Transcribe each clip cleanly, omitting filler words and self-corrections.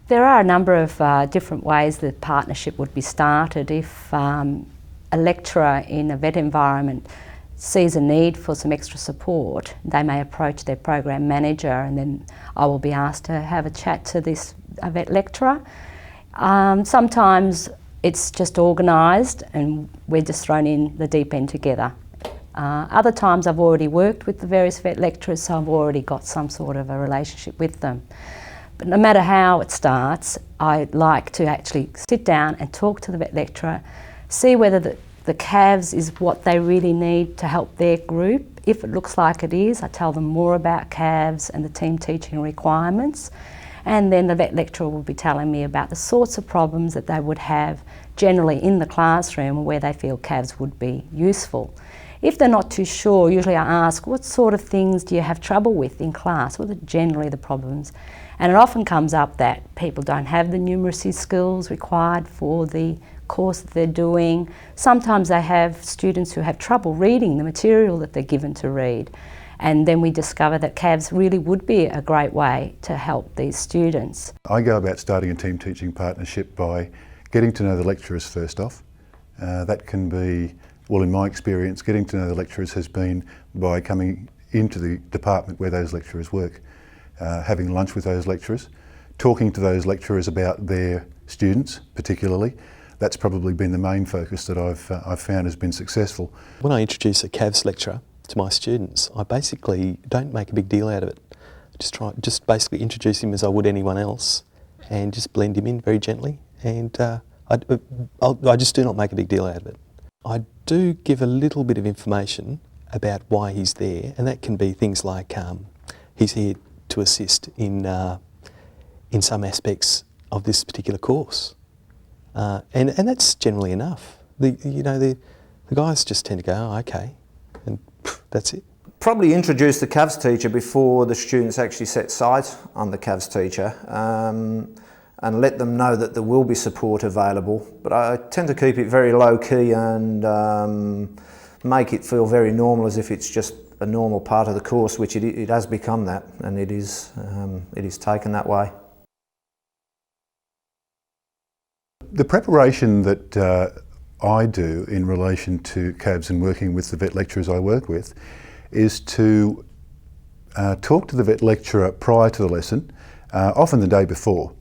There are a number of different ways the partnership would be started. If a lecturer in a VET environment sees a need for some extra support, they may approach their program manager, and then I will be asked to have a chat to this VET lecturer. Sometimes it's just organised and we're just thrown in the deep end together. Other times I've already worked with the various VET lecturers, so I've already got some sort of a relationship with them. But no matter how it starts, I like to actually sit down and talk to the VET lecturer, see whether the CAVSS is what they really need to help their group. If it looks like it is, I tell them more about CAVSS and the team teaching requirements, and then the VET lecturer will be telling me about the sorts of problems that they would have generally in the classroom where they feel CAVSS would be useful. If they're not too sure, usually I ask, what sort of things do you have trouble with in class? What are generally the problems? And it often comes up that people don't have the numeracy skills required for the course that they're doing. Sometimes they have students who have trouble reading the material that they're given to read. And then we discover that CAVSS really would be a great way to help these students. I go about starting a team teaching partnership by getting to know the lecturers first off. That can be, well, in my experience, getting to know the lecturers has been by coming into the department where those lecturers work, having lunch with those lecturers, talking to those lecturers about their students particularly. That's probably been the main focus that I've found has been successful. When I introduce a CAVSS lecturer to my students, I basically don't make a big deal out of it. Just basically introduce him as I would anyone else and just blend him in very gently, and I just do not make a big deal out of it. I do give a little bit of information about why he's there, and that can be things like he's here to assist in some aspects of this particular course, and that's generally enough. The guys just tend to go, oh, okay, and that's it. Probably introduce the CAVSS teacher before the students actually set sight on the CAVSS teacher, and let them know that there will be support available. But I tend to keep it very low key and make it feel very normal, as if it's just a normal part of the course, which it has become that, and it is taken that way. The preparation that I do in relation to CAVSS and working with the VET lecturers I work with is to talk to the VET lecturer prior to the lesson, often the day before.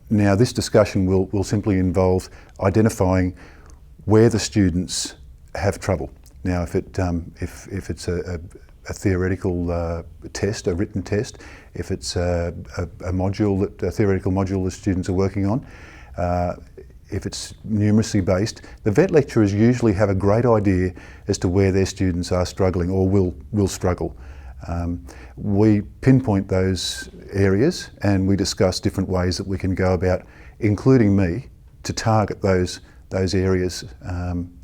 Now this discussion will simply involve identifying where the students have trouble. Now if it's a theoretical test, a written test, if it's a theoretical module the students are working on, if it's numeracy based, the VET lecturers usually have a great idea as to where their students are struggling or will struggle. We pinpoint those areas and we discuss different ways that we can go about, including me, to target those areas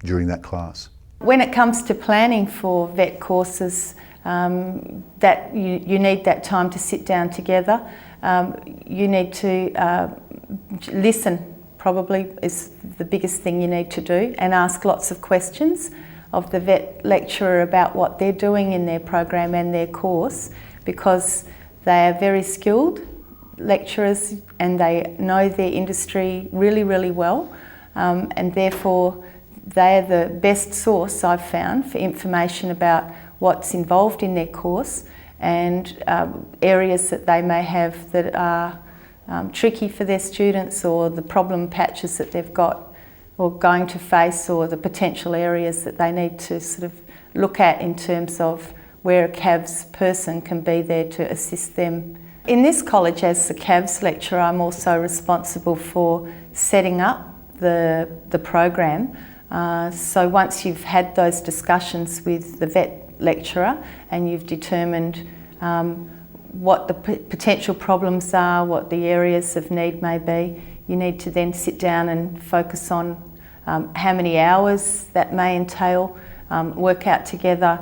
during that class. When it comes to planning for VET courses, that you need that time to sit down together. You need to listen, probably is the biggest thing you need to do, and ask lots of questions of the VET lecturer about what they're doing in their program and their course, because they are very skilled lecturers and they know their industry really, really well, and therefore they are the best source I've found for information about what's involved in their course and areas that they may have that are tricky for their students, or the problem patches that they've got or going to face, or the potential areas that they need to sort of look at in terms of where a CAVSS person can be there to assist them. In this college, as the CAVSS lecturer, I'm also responsible for setting up the program. So once you've had those discussions with the VET lecturer and you've determined what the potential problems are, what the areas of need may be, you need to then sit down and focus on how many hours that may entail, work out together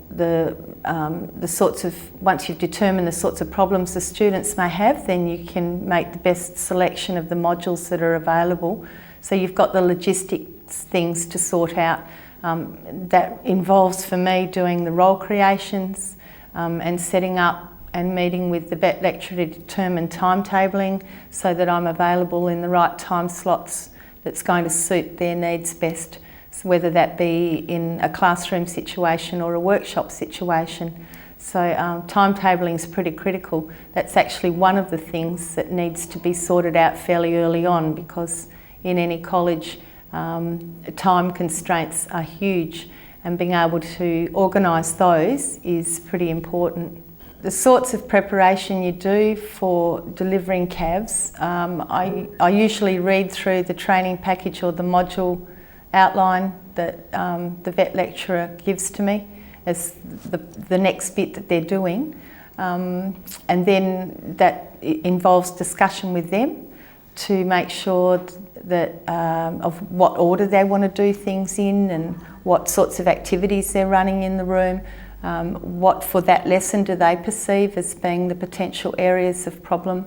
the sorts of, once you've determined the sorts of problems the students may have, then you can make the best selection of the modules that are available. So you've got the logistics things to sort out. That involves, for me, doing the role creations and setting up and meeting with the vet lecturer to determine timetabling so that I'm available in the right time slots that's going to suit their needs best, so whether that be in a classroom situation or a workshop situation. So timetabling is pretty critical. That's actually one of the things that needs to be sorted out fairly early on, because in any college time constraints are huge, and being able to organise those is pretty important. The sorts of preparation you do for delivering CAVSS, I usually read through the training package or the module outline that the vet lecturer gives to me as the next bit that they're doing, and then that involves discussion with them to make sure that of what order they want to do things in and what sorts of activities they're running in the room. What for that lesson do they perceive as being the potential areas of problem.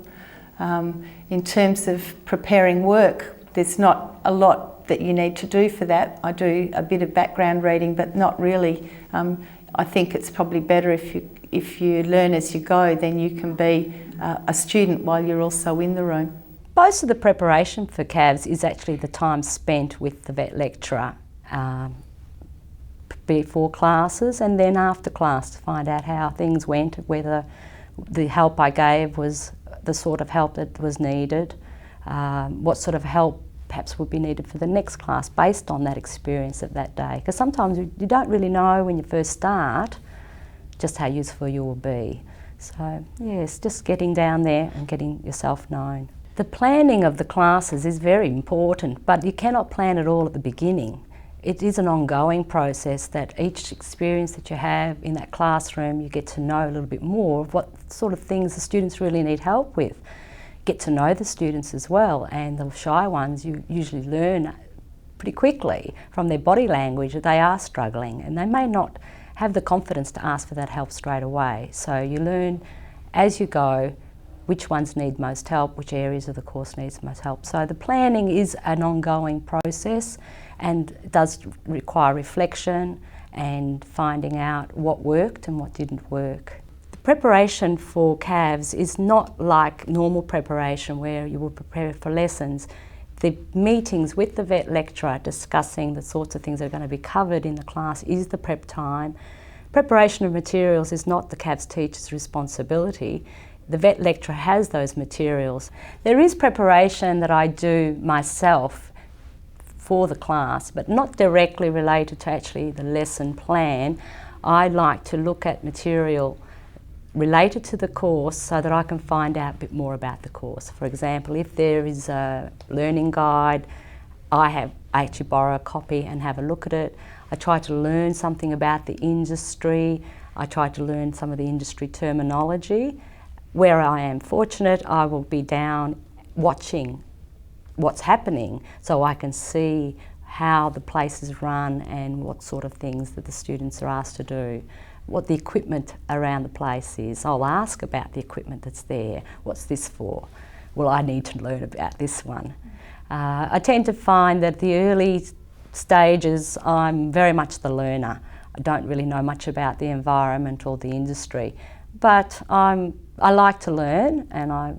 In terms of preparing work, there's not a lot that you need to do for that. I do a bit of background reading, but not really. I think it's probably better if you learn as you go, then you can be a student while you're also in the room. Most of the preparation for CAVSS is actually the time spent with the vet lecturer before classes and then after class, to find out how things went, whether the help I gave was the sort of help that was needed, what sort of help perhaps would be needed for the next class based on that experience of that day. Because sometimes you don't really know when you first start just how useful you will be. So yes, just getting down there and getting yourself known. The planning of the classes is very important, but you cannot plan it all at the beginning. It is an ongoing process that each experience that you have in that classroom, you get to know a little bit more of what sort of things the students really need help with. Get to know the students as well, and the shy ones you usually learn pretty quickly from their body language that they are struggling, and they may not have the confidence to ask for that help straight away. So you learn as you go which ones need most help, which areas of the course needs most help. So the planning is an ongoing process and it does require reflection and finding out what worked and what didn't work. The preparation for CAVSS is not like normal preparation where you will prepare for lessons. The meetings with the vet lecturer discussing the sorts of things that are going to be covered in the class is the prep time. Preparation of materials is not the CAVSS teacher's responsibility. The vet lecturer has those materials. There is preparation that I do myself for the class, but not directly related to actually the lesson plan. I like to look at material related to the course so that I can find out a bit more about the course. For example, if there is a learning guide, I actually borrow a copy and have a look at it. I try to learn something about the industry. I try to learn some of the industry terminology. Where I am fortunate, I will be down watching what's happening so I can see how the place is run and what sort of things that the students are asked to do, what the equipment around the place is. I'll ask about the equipment that's there. What's this for? Well, I need to learn about this one. I tend to find that the early stages I'm very much the learner. I don't really know much about the environment or the industry, but I like to learn and I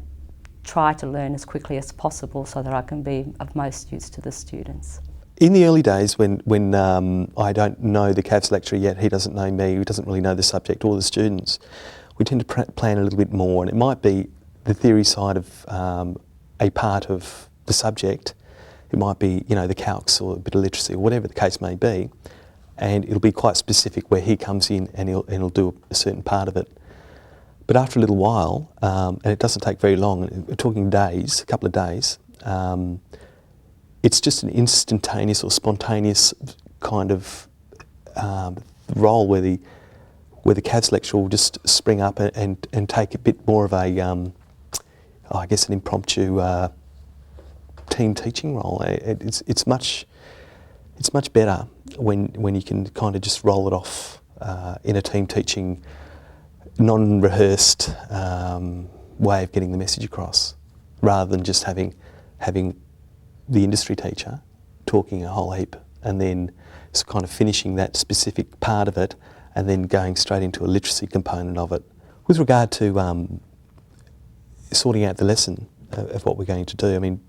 try to learn as quickly as possible so that I can be of most use to the students. In the early days when I don't know the CAVSS lecturer yet, he doesn't know me, he doesn't really know the subject or the students, we tend to plan a little bit more, and it might be the theory side of a part of the subject. It might be, you know, the calcs or a bit of literacy or whatever the case may be, and it'll be quite specific where he comes in and he'll do a certain part of it. But after a little while, and it doesn't take very long, we're talking days, a couple of days, it's just an instantaneous or spontaneous kind of role where the CAVSS lecturer will just spring up and take a bit more of a, I guess, an impromptu team teaching role. It's much better when you can kind of just roll it off in a team teaching, non-rehearsed way of getting the message across, rather than just having the industry teacher talking a whole heap and then kind of finishing that specific part of it and then going straight into a literacy component of it, With regard to sorting out the lesson of what we're going to do, I mean,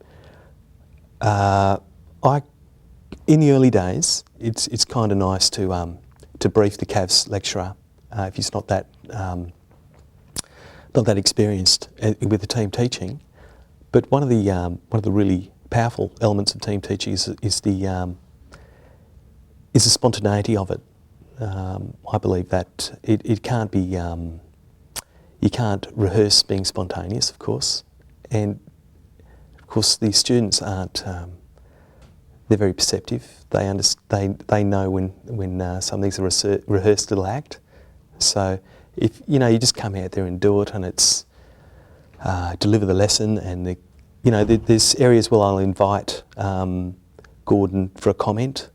in the early days, it's kind of nice to brief the CAVSS lecturer if he's not that experienced with the team teaching. But one of the really powerful elements of team teaching is the spontaneity of it. I believe that it can't be. You can't rehearse being spontaneous, of course, and of course the students aren't. They're very perceptive. They know when some things are rehearsed little act. So if you just come out there and do it, and it's deliver the lesson, and there's areas where I'll invite Gordon for a comment,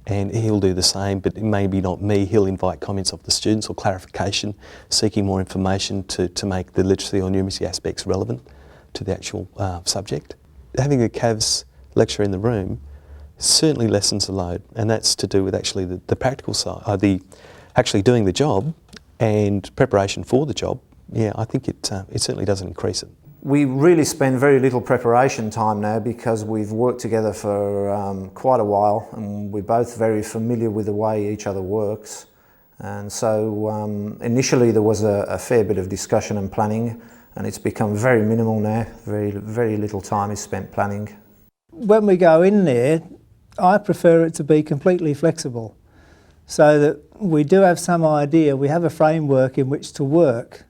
and he'll do the same, but maybe not me. He'll invite comments of the students or clarification, seeking more information to make the literacy or numeracy aspects relevant to the actual subject. Having a CAVSS lecturer in the room certainly lessens the load, and that's to do with actually the practical side, actually doing the job and preparation for the job. Yeah, I think it certainly doesn't increase it. We really spend very little preparation time now because we've worked together for quite a while, and we're both very familiar with the way each other works. And so initially there was a fair bit of discussion and planning, and it's become very minimal now. Very little time is spent planning. When we go in there, I prefer it to be completely flexible, so that we do have some idea, we have a framework in which to work,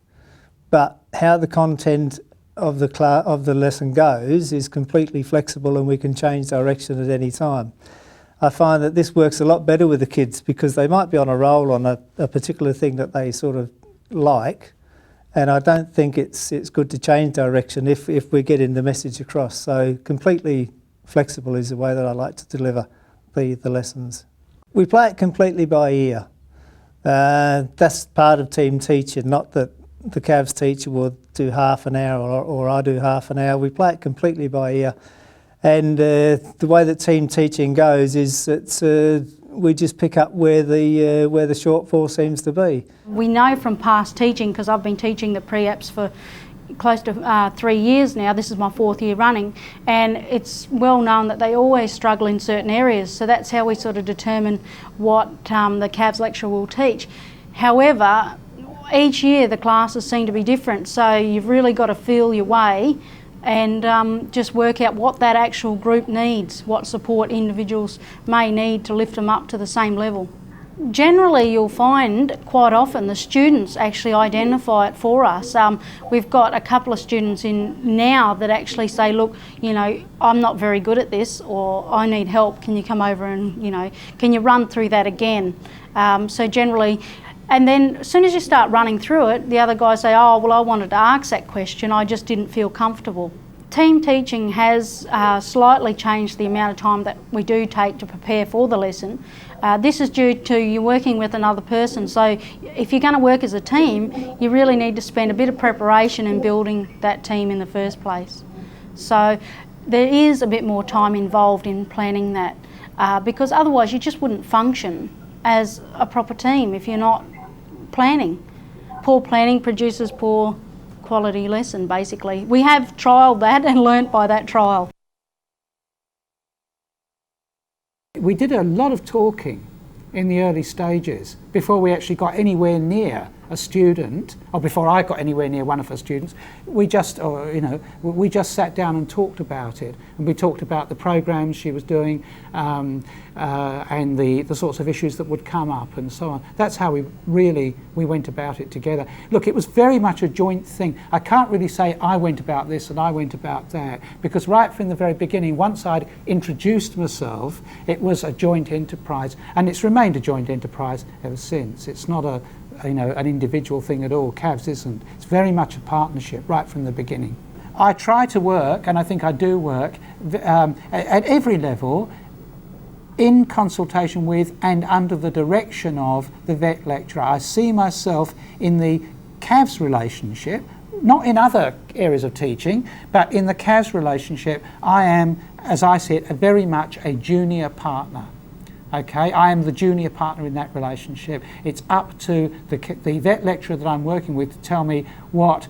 but how the content of the lesson goes is completely flexible, and we can change direction at any time. I find that this works a lot better with the kids because they might be on a roll on a particular thing that they sort of like, and I don't think it's good to change direction if we're getting the message across. So completely flexible is the way that I like to deliver the lessons. We play it completely by ear. That's part of team teaching, not that the CAVSS teacher will do half an hour or I do half an hour. We play it completely by ear. And the way that team teaching goes is that we just pick up where the shortfall seems to be. We know from past teaching, because I've been teaching the pre-apps for close to 3 years now. This is my 4th year running, and it's well known that they always struggle in certain areas. So that's how we sort of determine what the CAVSS lecturer will teach. However, each year the classes seem to be different, so you've really got to feel your way and just work out what that actual group needs, what support individuals may need to lift them up to the same level. Generally, you'll find quite often the students actually identify it for us. We've got a couple of students in now that actually say, look, I'm not very good at this, or I need help, can you come over and, can you run through that again? So generally, and then as soon as you start running through it, the other guys say, oh, well, I wanted to ask that question, I just didn't feel comfortable. Team teaching has slightly changed the amount of time that we do take to prepare for the lesson. This is due to you working with another person, so if you're going to work as a team, you really need to spend a bit of preparation in building that team in the first place. So there is a bit more time involved in planning that, because otherwise you just wouldn't function as a proper team if you're not planning. Poor planning produces poor quality lesson, basically. We have trialled that and learnt by that trial. We did a lot of talking in the early stages before we actually got anywhere near a student, or before I got anywhere near one of her students. We just sat down and talked about it, and we talked about the programs she was doing and the sorts of issues that would come up and so on. That's how we went about it together. Look, it was very much a joint thing. I can't really say I went about this and I went about that, because right from the very beginning, once I'd introduced myself, it was a joint enterprise, and it's remained a joint enterprise ever since. It's not an individual thing at all. CAVSS isn't. It's very much a partnership right from the beginning. I try to work, and I think I do work, at every level in consultation with and under the direction of the VET lecturer. I see myself in the CAVSS relationship, not in other areas of teaching, but in the CAVSS relationship I am, as I see it, very much a junior partner. Okay, I am the junior partner in that relationship. It's up to the vet lecturer that I'm working with to tell me what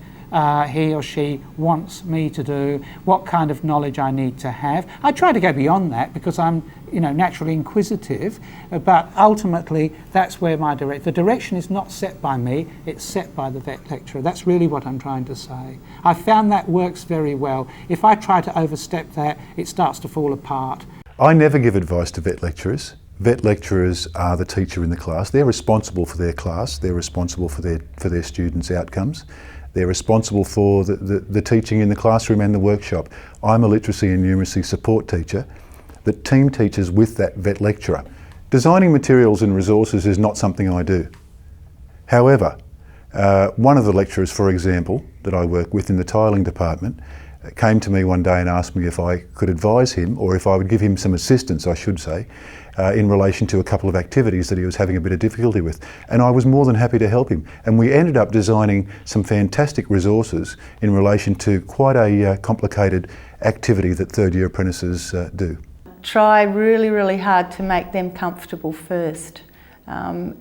he or she wants me to do, what kind of knowledge I need to have. I try to go beyond that because I'm, naturally inquisitive, but ultimately that's where the direction is not set by me, it's set by the vet lecturer. That's really what I'm trying to say. I found that works very well. If I try to overstep that, it starts to fall apart. I never give advice to vet lecturers. Vet lecturers are the teacher in the class. They're responsible for their class. They're responsible for their students' outcomes. They're responsible for the teaching in the classroom and the workshop. I'm a literacy and numeracy support teacher that team teaches with that vet lecturer. Designing materials and resources is not something I do. However, one of the lecturers, for example, that I work with in the tiling department, came to me one day and asked me if I could advise him, or if I would give him some assistance, I should say, in relation to a couple of activities that he was having a bit of difficulty with. And I was more than happy to help him. And we ended up designing some fantastic resources in relation to quite a complicated activity that third-year apprentices do. Try really, really hard to make them comfortable first,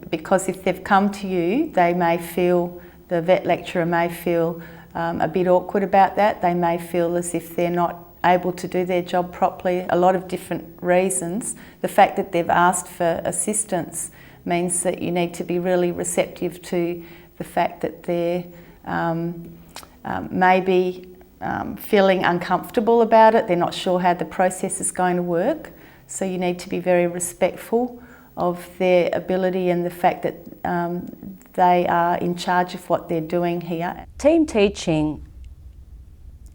because if they've come to you, the vet lecturer may feel a bit awkward about that. They may feel as if they're not able to do their job properly. A lot of different reasons. The fact that they've asked for assistance means that you need to be really receptive to the fact that they're maybe feeling uncomfortable about it. They're not sure how the process is going to work. So you need to be very respectful of their ability and the fact that they are in charge of what they're doing here. Team teaching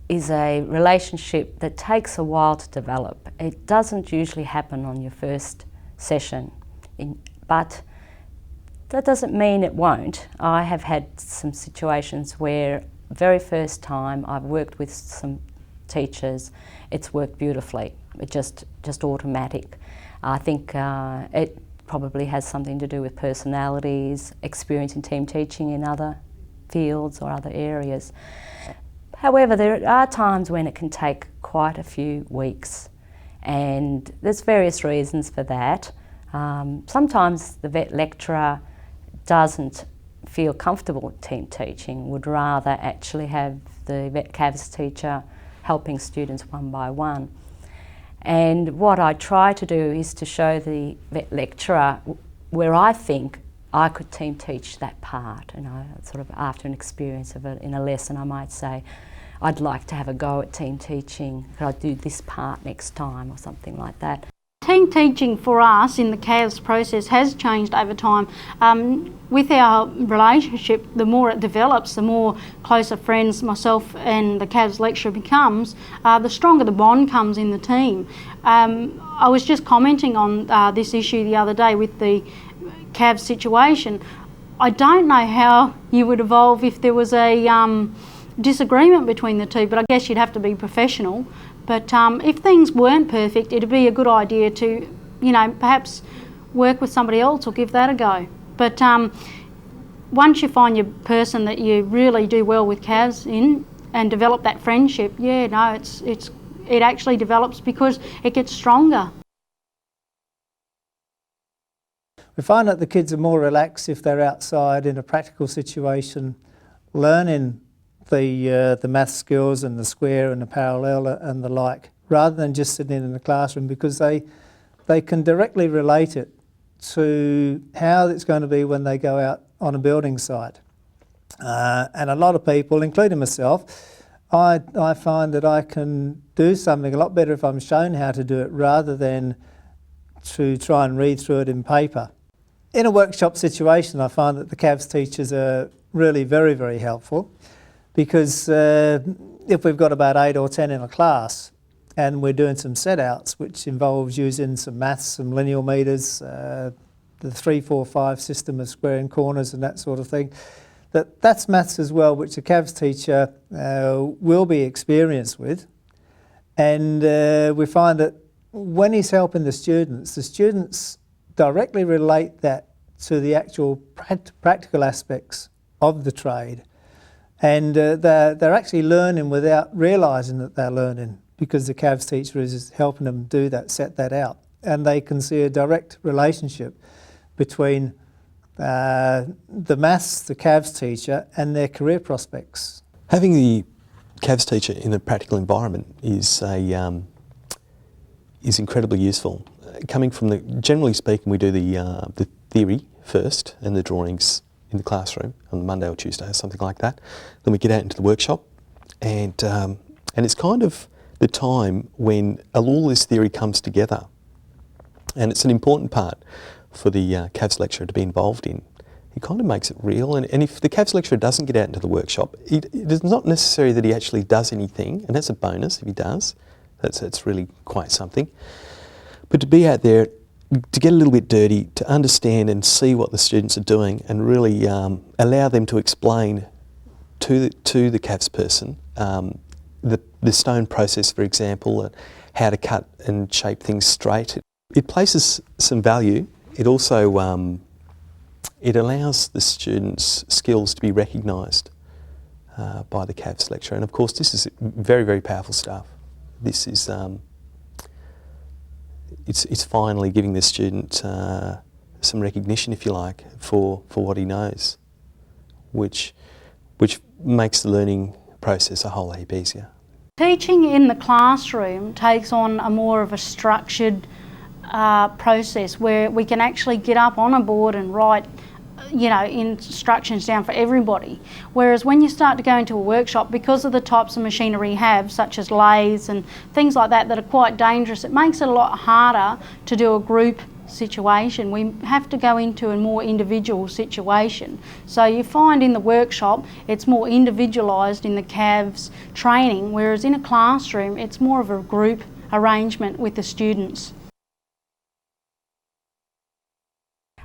is a relationship that takes a while to develop. It doesn't usually happen on your first session, but that doesn't mean it won't. I have had some situations where very first time I've worked with some teachers, it's worked beautifully. It's just automatic. I think it probably has something to do with personalities, experience in team teaching in other fields or other areas. However, there are times when it can take quite a few weeks, and there's various reasons for that. Sometimes the vet lecturer doesn't feel comfortable with team teaching, would rather actually have the vet CAVSS teacher helping students one by one. And what I try to do is to show the vet lecturer where I think I could team teach that part. Sort of after an experience of it in a lesson, I might say, I'd like to have a go at team teaching. Could I do this part next time or something like that? Team teaching for us in the CAVSS process has changed over time. With our relationship, the more it develops, the more closer friends myself and the CAVSS lecturer becomes, the stronger the bond comes in the team. I was just commenting on this issue the other day with the CAVSS situation. I don't know how you would evolve if there was a disagreement between the two, but I guess you'd have to be professional. But if things weren't perfect, it'd be a good idea to, perhaps work with somebody else or give that a go. But once you find your person that you really do well with CAVSS in and develop that friendship, it actually develops because it gets stronger. We find that the kids are more relaxed if they're outside in a practical situation, learning the math skills and the square and the parallel and the like, rather than just sitting in the classroom, because they can directly relate it to how it's going to be when they go out on a building site. And a lot of people, including myself, I find that I can do something a lot better if I'm shown how to do it rather than to try and read through it in paper. In a workshop situation, I find that the CAVSS teachers are really very, very helpful, because if we've got about 8 or 10 in a class and we're doing some set-outs, which involves using some maths, some lineal meters, the 3, 4, 5 system of square and corners and that sort of thing, that's maths as well, which a CAVSS teacher will be experienced with. And we find that when he's helping the students directly relate that to the actual practical aspects of the trade. And they're actually learning without realising that they're learning, because the CAVSS teacher is helping them do that, set that out. and they can see a direct relationship between the maths, the CAVSS teacher, and their career prospects. Having the CAVSS teacher in a practical environment is incredibly useful. Coming from generally speaking, we do the theory first and the drawings in the classroom on Monday or Tuesday or something like that. Then we get out into the workshop, and it's kind of the time when all this theory comes together, and it's an important part for the CAVSS lecturer to be involved in. It kind of makes it real, and if the CAVSS lecturer doesn't get out into the workshop, it is not necessary that he actually does anything, and that's a bonus if he does. That's really quite something. But to be out there, to get a little bit dirty, to understand and see what the students are doing, and really allow them to explain to the CAVSS person the stone process, for example, how to cut and shape things straight. It places some value. It also it allows the students' skills to be recognised by the CAVSS lecturer, and of course this is very, very powerful stuff. This is it's finally giving the student some recognition, if you like, for what he knows, which makes the learning process a whole heap easier. Teaching in the classroom takes on a more of a structured process where we can actually get up on a board and write, you know, instructions down for everybody. Whereas when you start to go into a workshop, because of the types of machinery we have, such as lathes and things like that are quite dangerous, it makes it a lot harder to do a group situation. We have to go into a more individual situation. So you find in the workshop it's more individualised in the CAVSS training, whereas in a classroom it's more of a group arrangement with the students.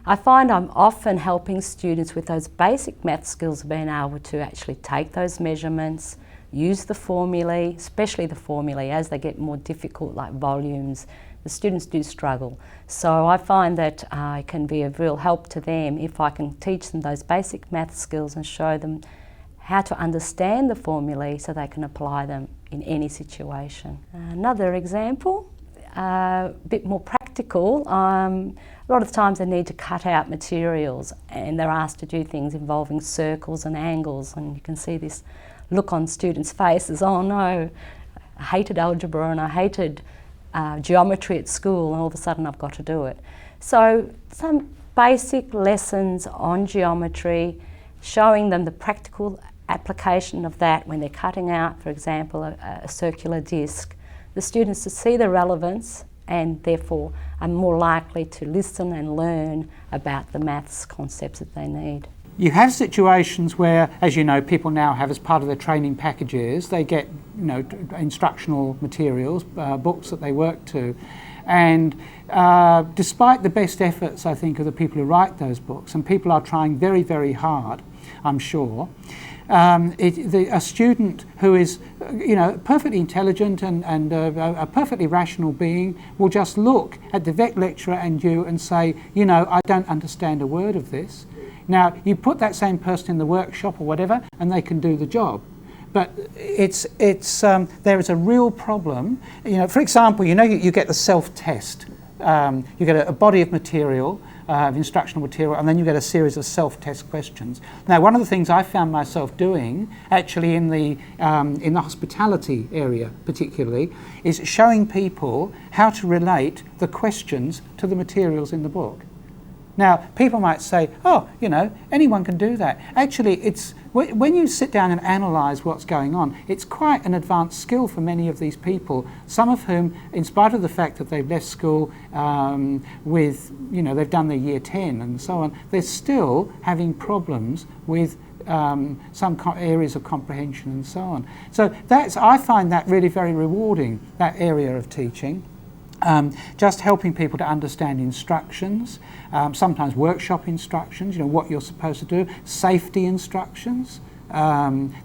I find I'm often helping students with those basic math skills of being able to actually take those measurements, use the formulae, especially the formulae as they get more difficult, like volumes. The students do struggle. So I find that it can be of real help to them if I can teach them those basic math skills and show them how to understand the formulae so they can apply them in any situation. Another example, a bit more practical, a lot of times they need to cut out materials and they're asked to do things involving circles and angles, and you can see this look on students' faces, oh no, I hated algebra and I hated geometry at school, and all of a sudden I've got to do it. So some basic lessons on geometry, showing them the practical application of that when they're cutting out, for example, a circular disc. The students to see the relevance and therefore are more likely to listen and learn about the maths concepts that they need. You have situations where, as you know, people now have as part of their training packages, they get, you know, instructional materials, books that they work to, and despite the best efforts, I think, of the people who write those books, and people are trying very, very hard, I'm sure, a student who is, you know, perfectly intelligent and a perfectly rational being will just look at the vet lecturer and you and say, you know, I don't understand a word of this. Now, you put that same person in the workshop or whatever and they can do the job. But there is a real problem. You know, for example, you know, you get the self-test. You get a body of material, of instructional material, and then you get a series of self-test questions. Now, one of the things I found myself doing, actually in the hospitality area particularly, is showing people how to relate the questions to the materials in the book. Now, people might say, oh, you know, anyone can do that. Actually, it's when you sit down and analyse what's going on, it's quite an advanced skill for many of these people, some of whom, in spite of the fact that they've left school with, you know, they've done their year 10 and so on, they're still having problems with some areas of comprehension and so on. So I find that really very rewarding, that area of teaching. Just helping people to understand instructions, sometimes workshop instructions, you know, what you're supposed to do, safety instructions,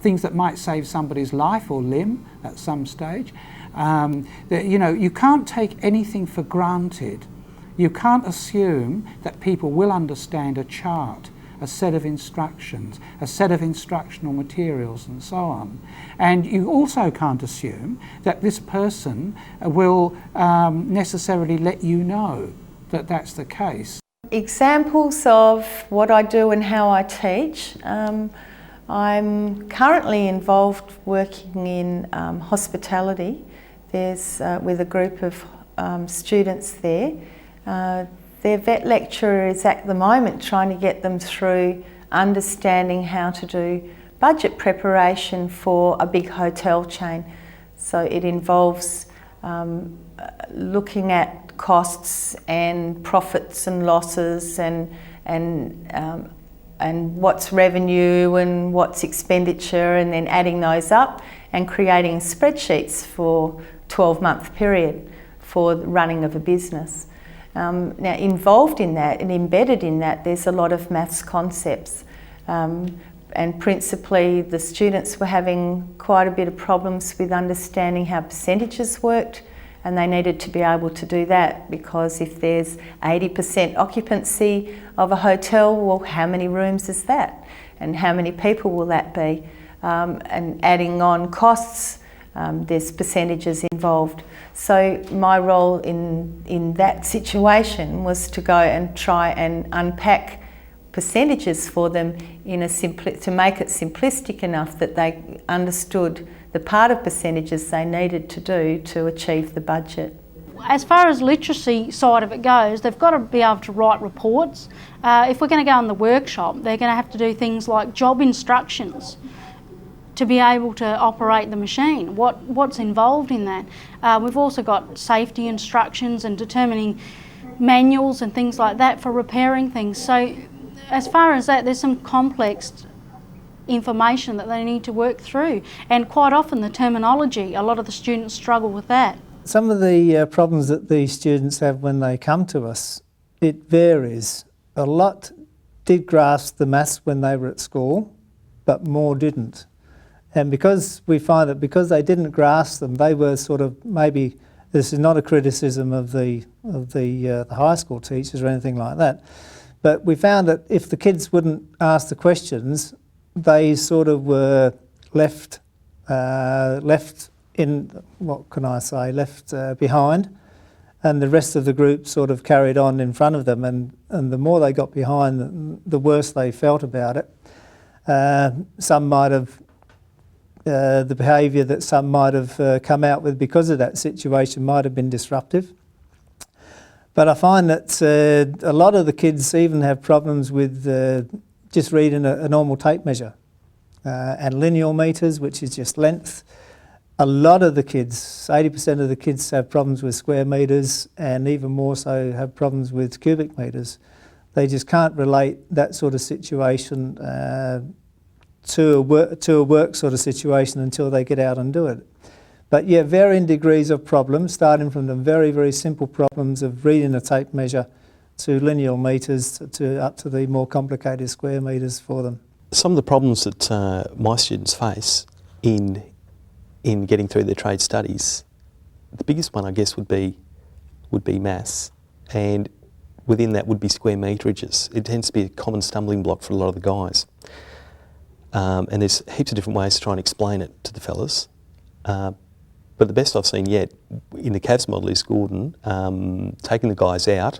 things that might save somebody's life or limb at some stage. You know, you can't take anything for granted. You can't assume that people will understand a chart a set of instructions, a set of instructional materials and so on. And you also can't assume that this person will necessarily let you know that that's the case. Examples of what I do and how I teach. I'm currently involved working in hospitality. There's with a group of students there. Their vet lecturer is at the moment trying to get them through understanding how to do budget preparation for a big hotel chain. So it involves looking at costs and profits and losses and what's revenue and what's expenditure, and then adding those up and creating spreadsheets for 12-month period for the running of a business. Now involved in that and embedded in that, there's a lot of maths concepts, and principally the students were having quite a bit of problems with understanding how percentages worked, and they needed to be able to do that, because if there's 80% occupancy of a hotel, well, how many rooms is that? And how many people will that be? And adding on costs, there's percentages involved. So my role in that situation was to go and try and unpack percentages for them to make it simplistic enough that they understood the part of percentages they needed to do to achieve the budget. As far as literacy side of it goes, they've got to be able to write reports. If we're going to go in the workshop, they're going to have to do things like job instructions to be able to operate the machine. What's involved in that? We've also got safety instructions and determining manuals and things like that for repairing things. So as far as that, there's some complex information that they need to work through, and quite often the terminology, a lot of the students struggle with that. Some of the problems that the students have when they come to us, it varies. A lot did grasp the maths when they were at school, but more didn't. And because we find that because they didn't grasp them, they were sort of, maybe this is not a criticism of the high school teachers or anything like that, but we found that if the kids wouldn't ask the questions, they sort of were left in, what can I say, left behind, and the rest of the group sort of carried on in front of them, and the more they got behind, the worse they felt about it. Some might have, the behaviour that some might have come out with because of that situation might have been disruptive. But I find that a lot of the kids even have problems with just reading a normal tape measure and lineal meters, which is just length. A lot of the kids, 80% of the kids, have problems with square meters, and even more so have problems with cubic meters. They just can't relate that sort of situation to a work sort of situation until they get out and do it. But yeah, varying degrees of problems, starting from the very, very simple problems of reading a tape measure to lineal meters to up to the more complicated square meters for them. Some of the problems that my students face in getting through their trade studies, the biggest one I guess would be maths, and within that would be square meterages. It tends to be a common stumbling block for a lot of the guys. And there's heaps of different ways to try and explain it to the fellas. But the best I've seen yet in the CAVSS model is Gordon taking the guys out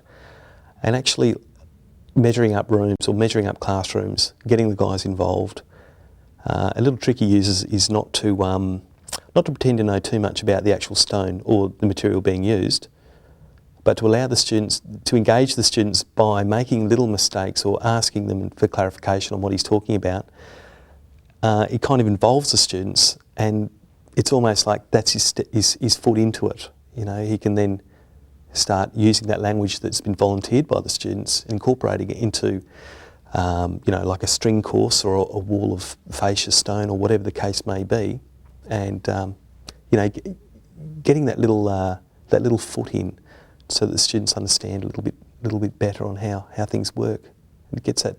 and actually measuring up rooms or measuring up classrooms, getting the guys involved. A little trick he uses is not to pretend to know too much about the actual stone or the material being used, but to allow the students, to engage the students by making little mistakes or asking them for clarification on what he's talking about. It kind of involves the students, and it's almost like that's his foot into it. You know, he can then start using that language that's been volunteered by the students, incorporating it into, you know, like a string course or a wall of fascia stone or whatever the case may be, and you know, getting that little foot in, so that the students understand a little bit better on how things work. It gets that.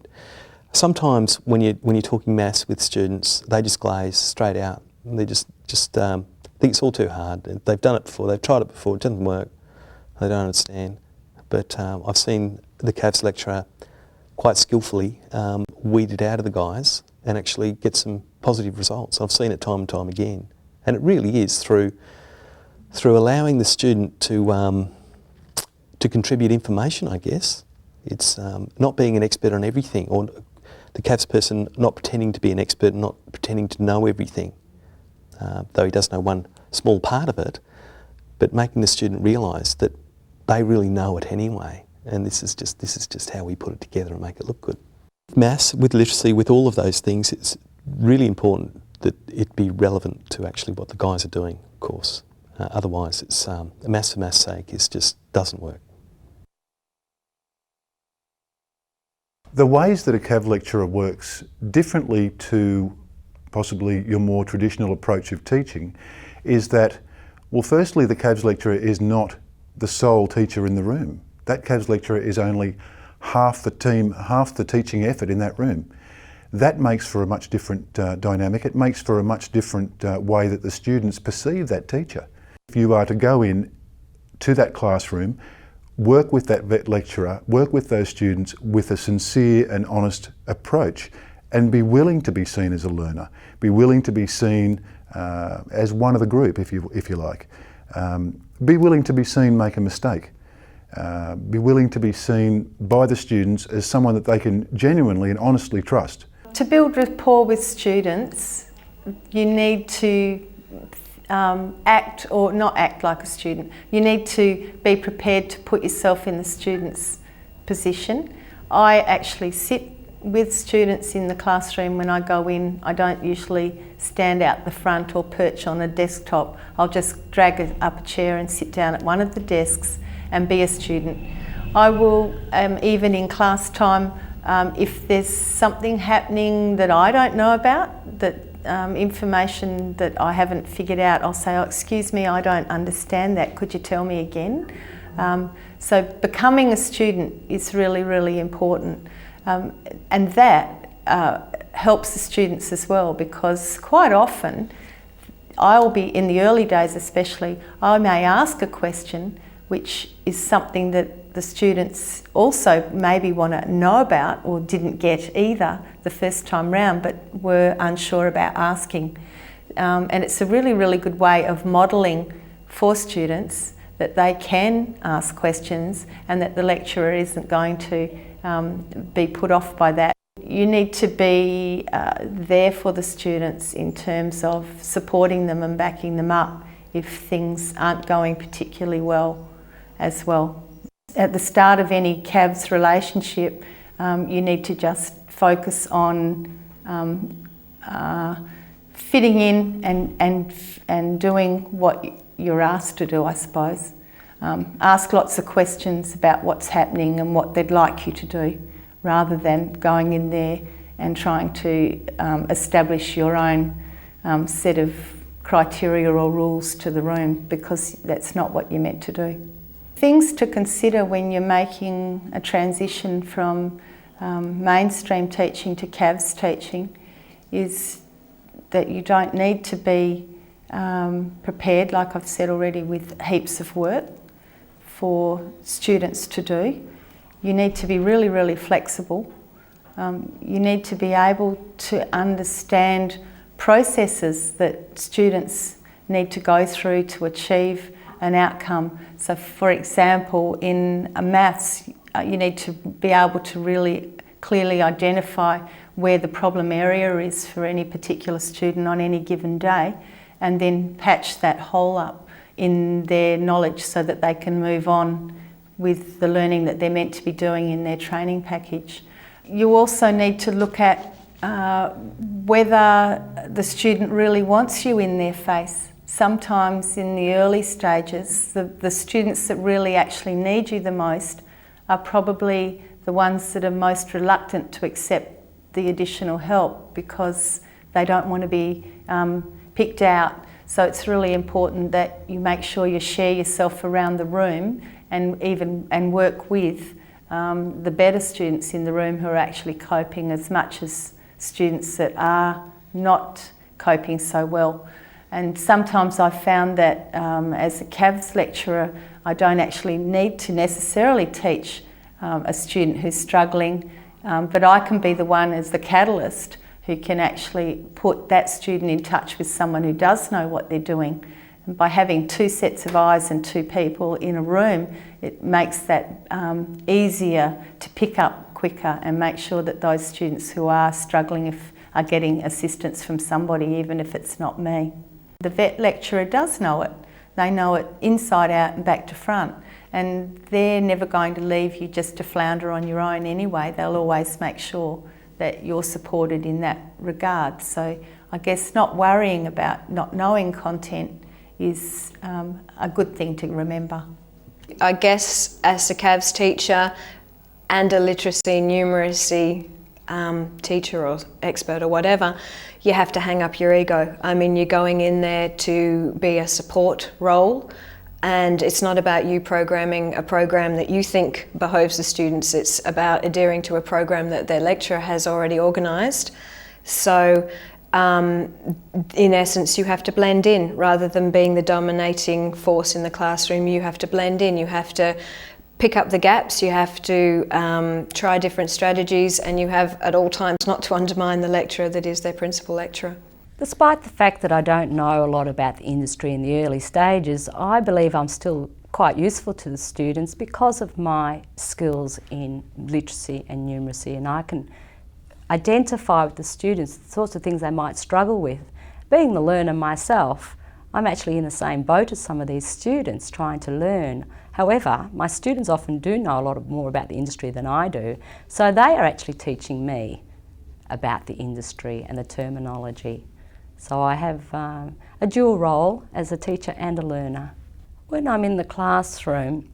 Sometimes when you're talking maths with students, they just glaze straight out. They just think it's all too hard. They've done it before, they've tried it before, it doesn't work. They don't understand. But I've seen the CAVSS lecturer quite skillfully weed it out of the guys and actually get some positive results. I've seen it time and time again. And it really is through allowing the student to contribute information, I guess. It's not being an expert on everything, or the CAVSS person not pretending to be an expert, not pretending to know everything, though he does know one small part of it, but making the student realise that they really know it anyway. And this is just how we put it together and make it look good. Maths, with literacy, with all of those things, it's really important that it be relevant to actually what the guys are doing, of course. Otherwise, it's maths for maths' sake just doesn't work. The ways that a CAV lecturer works differently to possibly your more traditional approach of teaching is that, well, firstly, the CAVSS lecturer is not the sole teacher in the room. That CAVSS lecturer is only half the team, half the teaching effort in that room. That makes for a much different dynamic. It makes for a much different way that the students perceive that teacher. If you are to go in to that classroom, work with that vet lecturer, work with those students with a sincere and honest approach, and be willing to be seen as a learner, be willing to be seen as one of the group, if you like. Be willing to be seen make a mistake. Be willing to be seen by the students as someone that they can genuinely and honestly trust. To build rapport with students, you need to act or not act like a student. You need to be prepared to put yourself in the student's position. I actually sit with students in the classroom when I go in. I don't usually stand out the front or perch on a desktop. I'll just drag up a chair and sit down at one of the desks and be a student. I will, even in class time, if there's something happening that I don't know about, that information that I haven't figured out, I'll say, oh, excuse me, I don't understand that, could you tell me again? So becoming a student is really, really important. And that helps the students as well, because quite often, I'll be, in the early days especially, I may ask a question which is something that the students also maybe want to know about or didn't get either the first time round, but were unsure about asking. And it's a really, really good way of modelling for students that they can ask questions and that the lecturer isn't going to be put off by that. You need to be there for the students in terms of supporting them and backing them up if things aren't going particularly well as well. At the start of any CAVSS relationship, you need to just focus on fitting in and doing what you're asked to do, I suppose. Ask lots of questions about what's happening and what they'd like you to do, rather than going in there and trying to establish your own set of criteria or rules to the room, because that's not what you're meant to do. Things to consider when you're making a transition from mainstream teaching to CAVSS teaching is that you don't need to be prepared, like I've said already, with heaps of work for students to do. You need to be really, really flexible. You need to be able to understand processes that students need to go through to achieve an outcome. So for example, in maths, you need to be able to really clearly identify where the problem area is for any particular student on any given day, and then patch that hole up in their knowledge so that they can move on with the learning that they're meant to be doing in their training package. You also need to look at whether the student really wants you in their face. Sometimes in the early stages, the students that really actually need you the most are probably the ones that are most reluctant to accept the additional help because they don't want to be picked out. So it's really important that you make sure you share yourself around the room and work with the better students in the room who are actually coping, as much as students that are not coping so well. And sometimes I've found that as a CAVSS lecturer, I don't actually need to necessarily teach a student who's struggling but I can be the one as the catalyst who can actually put that student in touch with someone who does know what they're doing. And by having two sets of eyes and two people in a room, it makes that easier to pick up quicker and make sure that those students who are struggling are getting assistance from somebody, even if it's not me. The vet lecturer does know it. They know it inside out and back to front. And they're never going to leave you just to flounder on your own anyway. They'll always make sure that you're supported in that regard. So I guess not worrying about not knowing content is a good thing to remember. I guess as a CAVSS teacher and a literacy numeracy teacher or expert or whatever, you have to hang up your ego. I mean, you're going in there to be a support role, and it's not about you programming a program that you think behoves the students. It's about adhering to a program that their lecturer has already organised. So in essence, you have to blend in rather than being the dominating force in the classroom. You have to blend in, you have to pick up the gaps, you have to try different strategies, and you have at all times not to undermine the lecturer that is their principal lecturer. Despite the fact that I don't know a lot about the industry in the early stages, I believe I'm still quite useful to the students because of my skills in literacy and numeracy, and I can identify with the students the sorts of things they might struggle with. Being the learner myself, I'm actually in the same boat as some of these students trying to learn. However, my students often do know a lot more about the industry than I do, so they are actually teaching me about the industry and the terminology. So I have a dual role as a teacher and a learner. When I'm in the classroom,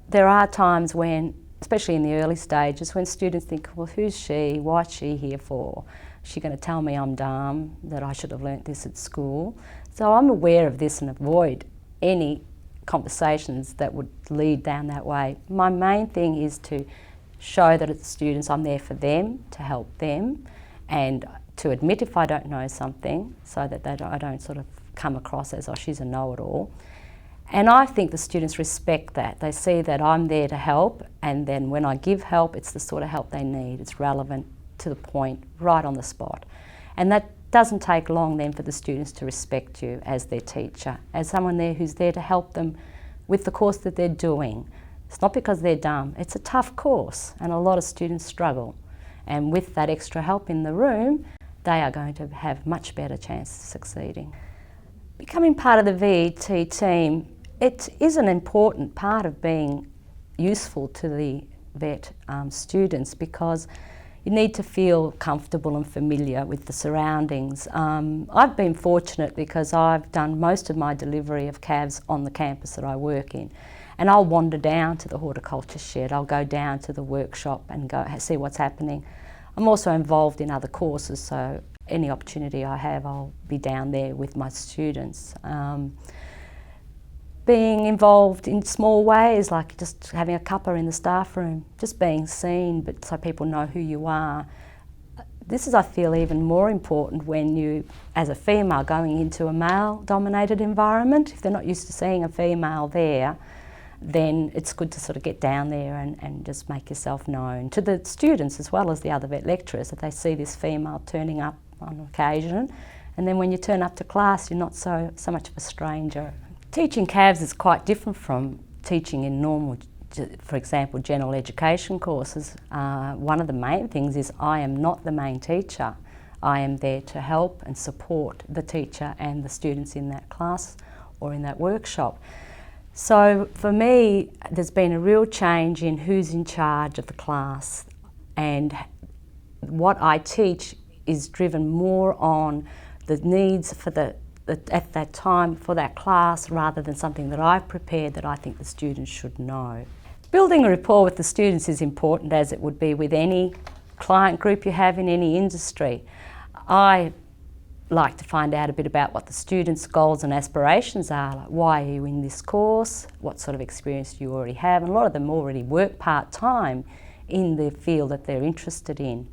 there are times when, especially in the early stages, when students think, well, who's she? What's she here for? Is she going to tell me I'm dumb, that I should have learnt this at school? So I'm aware of this and avoid any conversations that would lead down that way. My main thing is to show that it's students, I'm there for them, to help them, and to admit if I don't know something, so that I don't sort of come across as, oh, she's a know-it-all. And I think the students respect that. They see that I'm there to help, and then when I give help, it's the sort of help they need. It's relevant, to the point, right on the spot. And that doesn't take long then for the students to respect you as their teacher, as someone there who's there to help them with the course that they're doing. It's not because they're dumb, it's a tough course, and a lot of students struggle. And with that extra help in the room, they are going to have much better chance of succeeding. Becoming part of the VET team, it is an important part of being useful to the vet students, because you need to feel comfortable and familiar with the surroundings. I've been fortunate because I've done most of my delivery of CAVSS on the campus that I work in, and I'll wander down to the horticulture shed, I'll go down to the workshop and go see what's happening. I'm also involved in other courses, so any opportunity I have, I'll be down there with my students. Being involved in small ways, like just having a cuppa in the staff room, just being seen, but so people know who you are. This is, I feel, even more important when you, as a female, going into a male-dominated environment. If they're not used to seeing a female there, then it's good to sort of get down there and just make yourself known to the students as well as the other vet lecturers, that they see this female turning up on occasion, and then when you turn up to class, you're not so much of a stranger. Teaching CAVSS is quite different from teaching in normal, for example, general education courses. One of the main things is I am not the main teacher. I am there to help and support the teacher and the students in that class or in that workshop. So for me, there's been a real change in who's in charge of the class, and what I teach is driven more on the needs for at that time for that class, rather than something that I've prepared that I think the students should know. Building a rapport with the students is important, as it would be with any client group you have in any industry. I like to find out a bit about what the students' goals and aspirations are, like why are you in this course, what sort of experience do you already have, and a lot of them already work part-time in the field that they're interested in.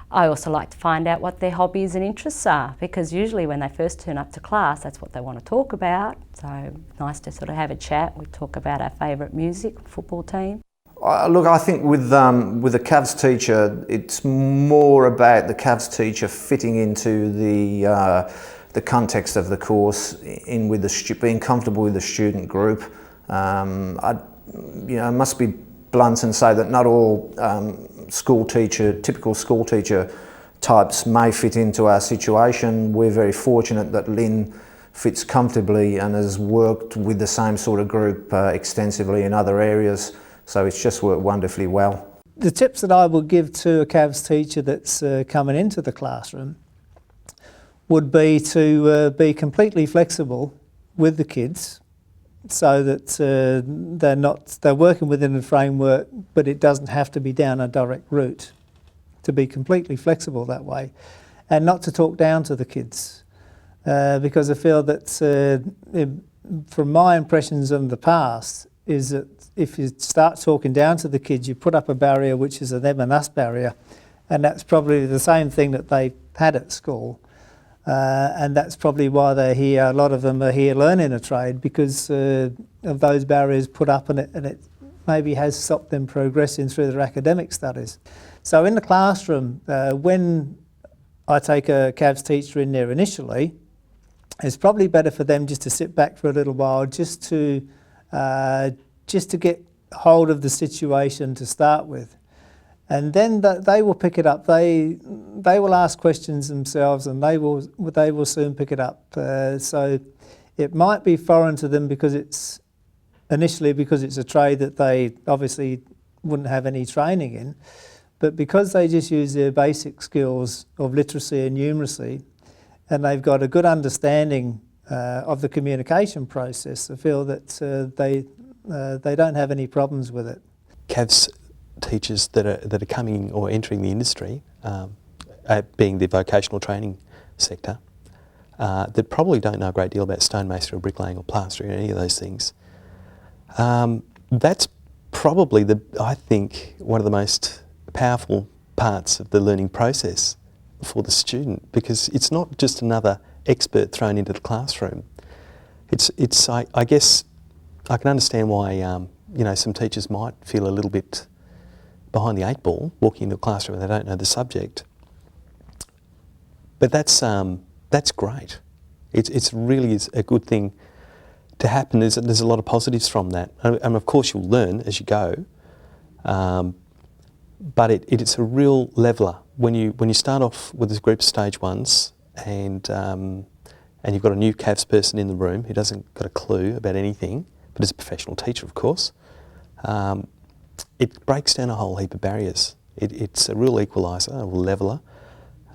I also like to find out what their hobbies and interests are, because usually when they first turn up to class, that's what they want to talk about. So nice to sort of have a chat. We talk about our favourite music, football team. Look, I think with a CAVSS teacher, it's more about the CAVSS teacher fitting into the context of the course, being comfortable with the student group. I must be blunt and say that not all typical school teacher types may fit into our situation. We're very fortunate that Lynn fits comfortably and has worked with the same sort of group extensively in other areas, so it's just worked wonderfully well. The tips that I would give to a CAVSS teacher that's coming into the classroom would be to be completely flexible with the kids, so that they're working within a framework, but it doesn't have to be down a direct route. To be completely flexible that way, and not to talk down to the kids, because I feel that from my impressions of the past is that if you start talking down to the kids, you put up a barrier which is a them and us barrier, and that's probably the same thing that they had at school. And that's probably why they're here. A lot of them are here learning a trade because of those barriers put up, and it maybe has stopped them progressing through their academic studies. So in the classroom, when I take a CAVSS teacher in there initially, it's probably better for them just to sit back for a little while, just to get hold of the situation to start with. And then they will pick it up. They will ask questions themselves, and they will soon pick it up. So it might be foreign to them because it's a trade that they obviously wouldn't have any training in, but because they just use their basic skills of literacy and numeracy, and they've got a good understanding of the communication process, I feel that they don't have any problems with it. CAVSS teachers that are coming or entering the industry, being the vocational training sector, that probably don't know a great deal about stonemasonry or bricklaying or plastering or any of those things. That's probably, I think, one of the most powerful parts of the learning process for the student, because it's not just another expert thrown into the classroom. I guess I can understand why some teachers might feel a little bit behind the eight ball walking into a classroom and they don't know the subject. But that's great. It's really a good thing to happen. There's a lot of positives from that, and of course you'll learn as you go. But it's a real leveller when you start off with this group of stage ones, and you've got a new CAVSS person in the room who doesn't got a clue about anything, but is a professional teacher, of course. It breaks down a whole heap of barriers. It's a real equaliser, a real leveller,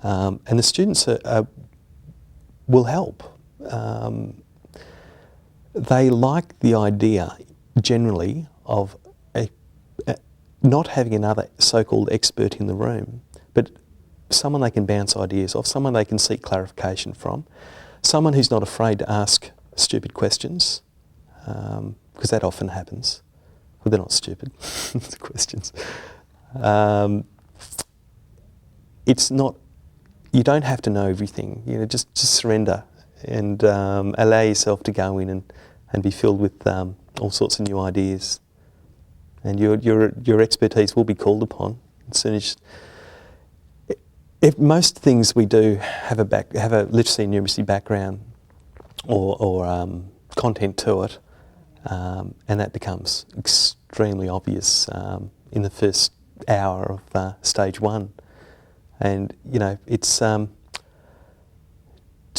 and the students will help. They like the idea, generally, of not having another so-called expert in the room, but someone they can bounce ideas off, someone they can seek clarification from, someone who's not afraid to ask stupid questions, because that often happens. Well, they're not stupid, the questions. It's not, you don't have to know everything, just surrender and allow yourself to go in and be filled with all sorts of new ideas. And your expertise will be called upon as soon as. If most things we do have a literacy and numeracy background or content to it, and that becomes extremely obvious in the first hour of stage one. And it's to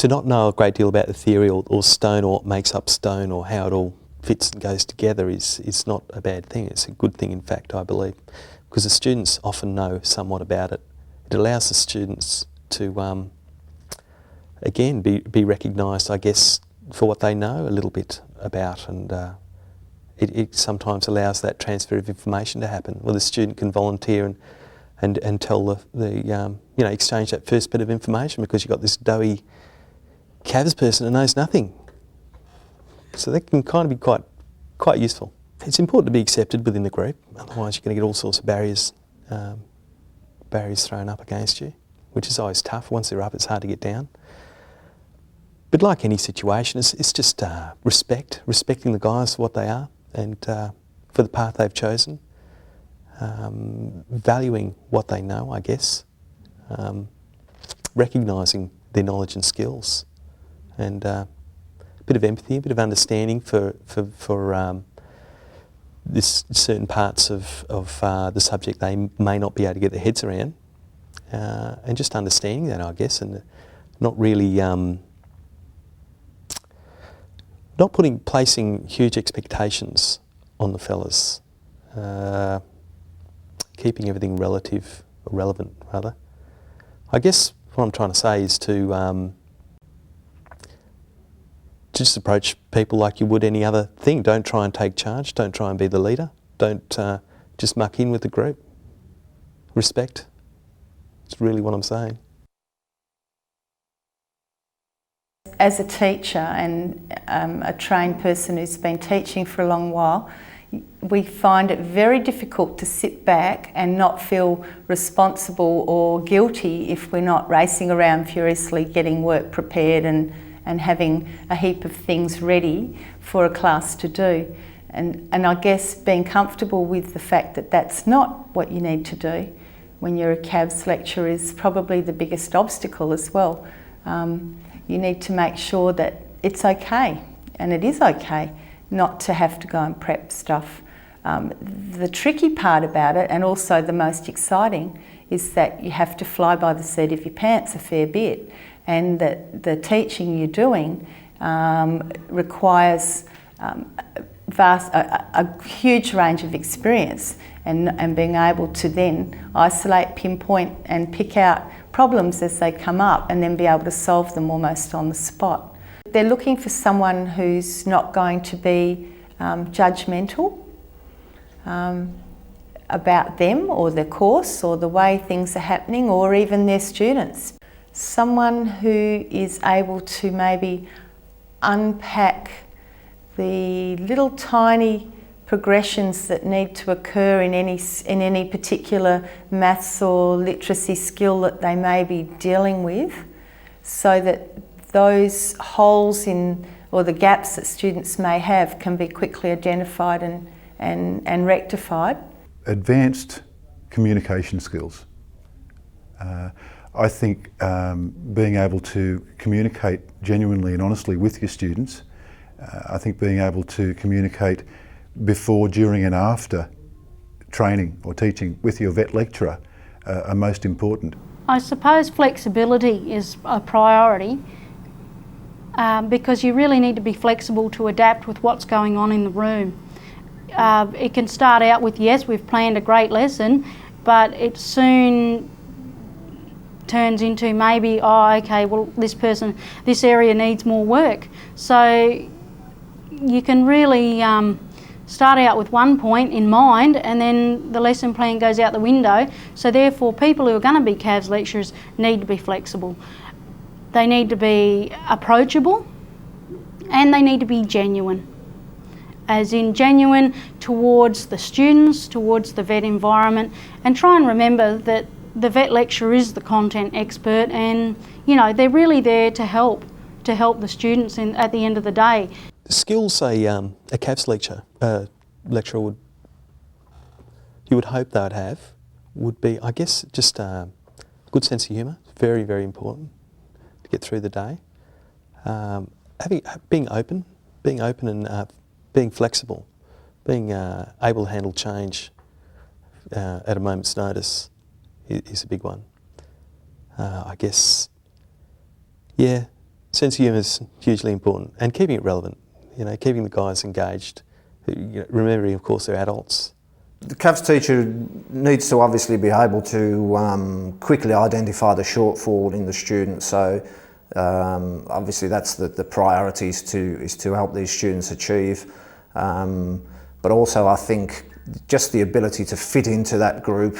not know a great deal about the theory or stone or what makes up stone or how it all fits and goes together is not a bad thing. It's a good thing, in fact, I believe, because the students often know somewhat about it. It allows the students to, again, be recognised, I guess, for what they know a little bit about, and it sometimes allows that transfer of information to happen, where the student can volunteer and tell exchange that first bit of information, because you've got this doughy CAVSS person who knows nothing. So that can kind of be quite useful. It's important to be accepted within the group, otherwise you're going to get all sorts of barriers thrown up against you, which is always tough. Once they're up, it's hard to get down. But like any situation, it's just respecting the guys for what they are and for the path they've chosen, valuing what they know, I guess, recognising their knowledge and skills, and a bit of empathy, a bit of understanding for this certain parts of the subject they may not be able to get their heads around, and just understanding that, I guess, and not really placing huge expectations on the fellas, keeping everything relevant rather. I guess what I'm trying to say is to just approach people like you would any other thing. Don't try and take charge, don't try and be the leader, don't just muck in with the group. Respect. It's really what I'm saying. As a teacher and a trained person who's been teaching for a long while, we find it very difficult to sit back and not feel responsible or guilty if we're not racing around furiously getting work prepared and having a heap of things ready for a class to do. And I guess being comfortable with the fact that that's not what you need to do when you're a CAVSS lecturer is probably the biggest obstacle as well. You need to make sure that it's okay, and it is okay, not to have to go and prep stuff. The tricky part about it, and also the most exciting, is that you have to fly by the seat of your pants a fair bit, and that the teaching you're doing requires a huge range of experience, and being able to then isolate, pinpoint and pick out problems as they come up and then be able to solve them almost on the spot. They're looking for someone who's not going to be judgmental about them or their course or the way things are happening or even their students. Someone who is able to maybe unpack the little tiny progressions that need to occur in any particular maths or literacy skill that they may be dealing with, so that those holes in or the gaps that students may have can be quickly identified and rectified. Advanced communication skills. I think being able to communicate genuinely and honestly with your students, I think being able to communicate before, during and after training or teaching with your vet lecturer are most important. I suppose flexibility is a priority because you really need to be flexible to adapt with what's going on in the room. It can start out with, yes, we've planned a great lesson, but it soon turns into maybe, oh, okay, well, this area needs more work. So you can really start out with one point in mind and then the lesson plan goes out the window. So therefore people who are going to be CAVSS lecturers need to be flexible. They need to be approachable and they need to be genuine. As in genuine towards the students, towards the vet environment, and try and remember that the vet lecturer is the content expert and, you know, they're really there to help the students at the end of the day. Skills a CAVSS lecturer you would hope they'd have would be, I guess, just a good sense of humour. Very, very important to get through the day. Being open and being flexible, being able to handle change at a moment's notice is a big one. I guess, yeah, sense of humour is hugely important, and keeping it relevant. You know, keeping the guys engaged, remembering, of course, they're adults. The CAVSS teacher needs to obviously be able to quickly identify the shortfall in the student. So obviously that's the priority is to help these students achieve. But also I think just the ability to fit into that group